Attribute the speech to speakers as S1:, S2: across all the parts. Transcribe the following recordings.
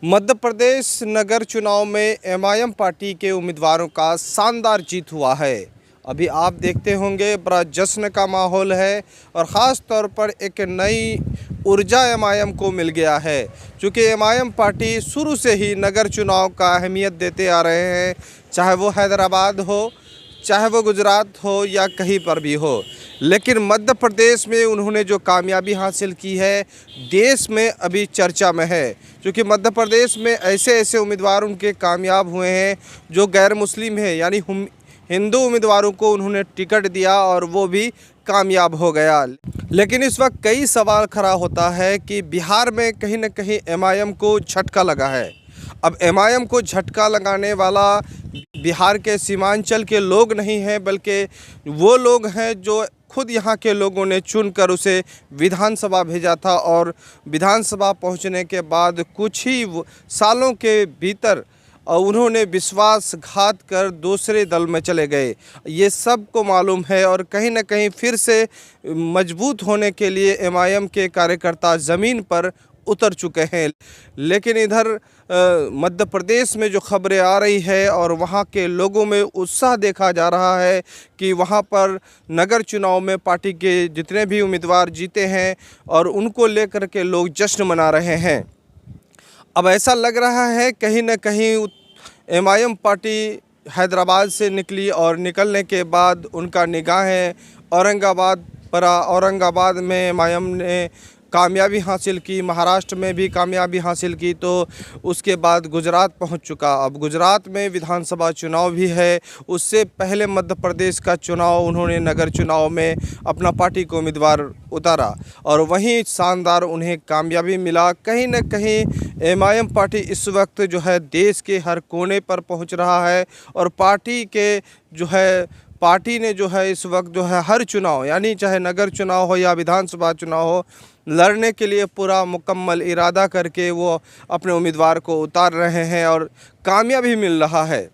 S1: मध्य प्रदेश नगर चुनाव में MIM party के उम्मीदवारों का शानदार जीत हुआ है। अभी आप देखते होंगे बड़ा जश्न का माहौल है और ख़ास तौर पर एक नई ऊर्जा एमआईएम को मिल गया है, क्योंकि एमआईएम पार्टी शुरू से ही नगर चुनाव का अहमियत देते आ रहे हैं, चाहे वो हैदराबाद हो, चाहे वो गुजरात हो या कहीं पर भी हो। लेकिन मध्य प्रदेश में उन्होंने जो कामयाबी हासिल की है, देश में अभी चर्चा में है, क्योंकि मध्य प्रदेश में ऐसे ऐसे उम्मीदवार उनके कामयाब हुए हैं जो गैर मुस्लिम हैं, यानी हिंदू उम्मीदवारों को उन्होंने टिकट दिया और वो भी कामयाब हो गया। लेकिन इस वक्त कई सवाल खड़ा होता है कि बिहार में कहीं न कहीं एमआईएम को झटका लगा है। अब एमआईएम को झटका लगाने वाला बिहार के सीमांचल के लोग नहीं हैं, बल्कि वो लोग हैं जो खुद यहाँ के लोगों ने चुनकर उसे विधानसभा भेजा था और विधानसभा पहुँचने के बाद कुछ ही सालों के भीतर उन्होंने विश्वासघात कर दूसरे दल में चले गए। ये सबको मालूम है और कहीं न कहीं फिर से मजबूत होने के लिए एमआईएम के कार्यकर्ता ज़मीन पर उतर चुके हैं। लेकिन इधर मध्य प्रदेश में जो खबरें आ रही है और वहाँ के लोगों में उत्साह देखा जा रहा है कि वहाँ पर नगर चुनाव में पार्टी के जितने भी उम्मीदवार जीते हैं और उनको लेकर के लोग जश्न मना रहे हैं। अब ऐसा लग रहा है कहीं न कहीं एमआईएम पार्टी हैदराबाद से निकली और निकलने के बाद उनका निगाहें औरंगाबाद पर, औरंगाबाद में एमआईएम ने कामयाबी हासिल की, महाराष्ट्र में भी कामयाबी हासिल की, तो उसके बाद गुजरात पहुंच चुका। अब गुजरात में विधानसभा चुनाव भी है, उससे पहले मध्य प्रदेश का चुनाव उन्होंने नगर चुनाव में अपना पार्टी को उम्मीदवार उतारा और वहीं शानदार उन्हें कामयाबी मिला। कहीं न कहीं एमआईएम पार्टी इस वक्त जो है देश के हर कोने पर पहुँच रहा है और पार्टी ने जो है इस वक्त जो है हर चुनाव, यानी चाहे नगर चुनाव हो या विधानसभा चुनाव हो, लड़ने के लिए पूरा मुकम्मल इरादा करके वो अपने उम्मीदवार को उतार रहे हैं और कामयाबी मिल रहा है।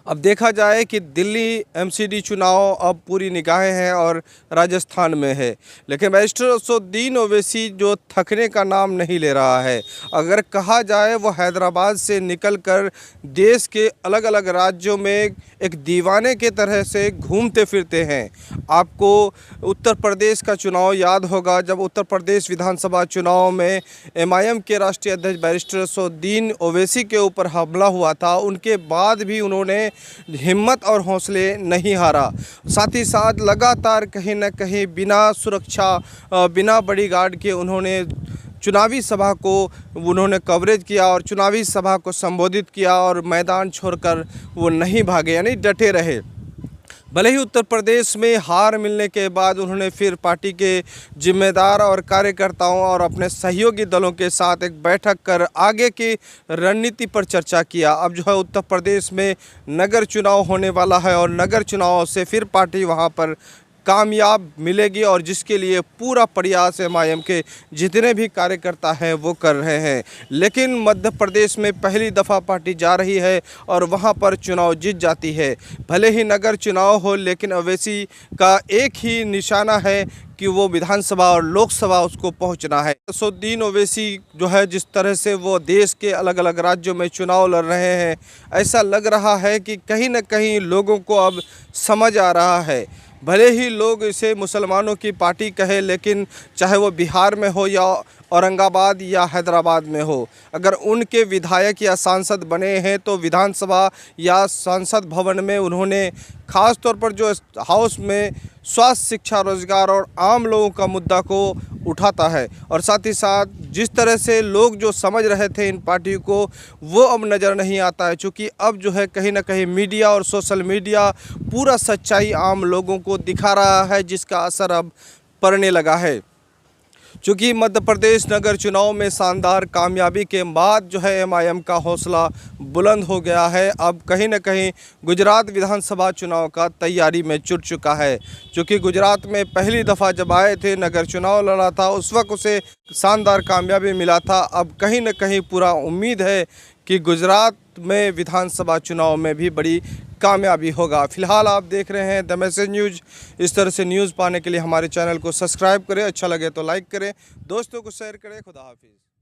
S1: अब देखा जाए कि दिल्ली एमसीडी चुनाव अब पूरी निगाहें हैं और राजस्थान में है, लेकिन बैरिस्टर असदुद्दीन ओवैसी जो थकने का नाम नहीं ले रहा है। अगर कहा जाए वो हैदराबाद से निकलकर देश के अलग अलग राज्यों में एक दीवाने के तरह से घूमते फिरते हैं। आपको उत्तर प्रदेश का चुनाव याद होगा, जब उत्तर प्रदेश विधानसभा चुनाव में एमआईएम के राष्ट्रीय अध्यक्ष बैरिस्टर असदुद्दीन ओवैसी के ऊपर हमला हुआ था, उनके बाद भी उन्होंने हिम्मत और हौसले नहीं हारा। साथ ही साथ लगातार कहीं न कहीं बिना सुरक्षा, बिना बॉडीगार्ड के उन्होंने चुनावी सभा को उन्होंने कवरेज किया और चुनावी सभा को संबोधित किया और मैदान छोड़कर वो नहीं भागे, यानी डटे रहे। भले ही उत्तर प्रदेश में हार मिलने के बाद उन्होंने फिर पार्टी के जिम्मेदार और कार्यकर्ताओं और अपने सहयोगी दलों के साथ एक बैठक कर आगे की रणनीति पर चर्चा किया। अब जो है उत्तर प्रदेश में नगर चुनाव होने वाला है और नगर चुनाव से फिर पार्टी वहां पर कामयाब मिलेगी और जिसके लिए पूरा प्रयास एमआईएम के जितने भी कार्यकर्ता हैं वो कर रहे हैं। लेकिन मध्य प्रदेश में पहली दफ़ा पार्टी जा रही है और वहां पर चुनाव जीत जाती है। भले ही नगर चुनाव हो, लेकिन ओवैसी का एक ही निशाना है कि वो विधानसभा और लोकसभा उसको पहुंचना है। असदुद्दीन ओवैसी जो है जिस तरह से वो देश के अलग अलग राज्यों में चुनाव लड़ रहे हैं, ऐसा लग रहा है कि कहीं न कहीं लोगों को अब समझ आ रहा है। भले ही लोग इसे मुसलमानों की पार्टी कहे, लेकिन चाहे वो बिहार में हो या औरंगाबाद या हैदराबाद में हो, अगर उनके विधायक या सांसद बने हैं तो विधानसभा या संसद भवन में उन्होंने ख़ास तौर पर जो हाउस में स्वास्थ्य, शिक्षा, रोजगार और आम लोगों का मुद्दा को उठाता है। और साथ ही साथ जिस तरह से लोग जो समझ रहे थे इन पार्टी को, वो अब नज़र नहीं आता है, क्योंकि अब जो है कहीं ना कहीं मीडिया और सोशल मीडिया पूरा सच्चाई आम लोगों को दिखा रहा है, जिसका असर अब पड़ने लगा है। चूँकि मध्य प्रदेश नगर चुनाव में शानदार कामयाबी के बाद जो है एमआईएम का हौसला बुलंद हो गया है। अब कहीं न कहीं गुजरात विधानसभा चुनाव का तैयारी में जुट चुका है। चूँकि गुजरात में पहली दफ़ा जब आए थे, नगर चुनाव लड़ा था, उस वक्त उसे शानदार कामयाबी मिला था। अब कहीं न कहीं पूरा उम्मीद है कि गुजरात में विधानसभा चुनाव में भी बड़ी कामयाबी होगा। फिलहाल आप देख रहे हैं द मैसेज न्यूज़। इस तरह से न्यूज़ पाने के लिए हमारे चैनल को सब्सक्राइब करें, अच्छा लगे तो लाइक करें, दोस्तों को शेयर करें। खुदा हाफिज़।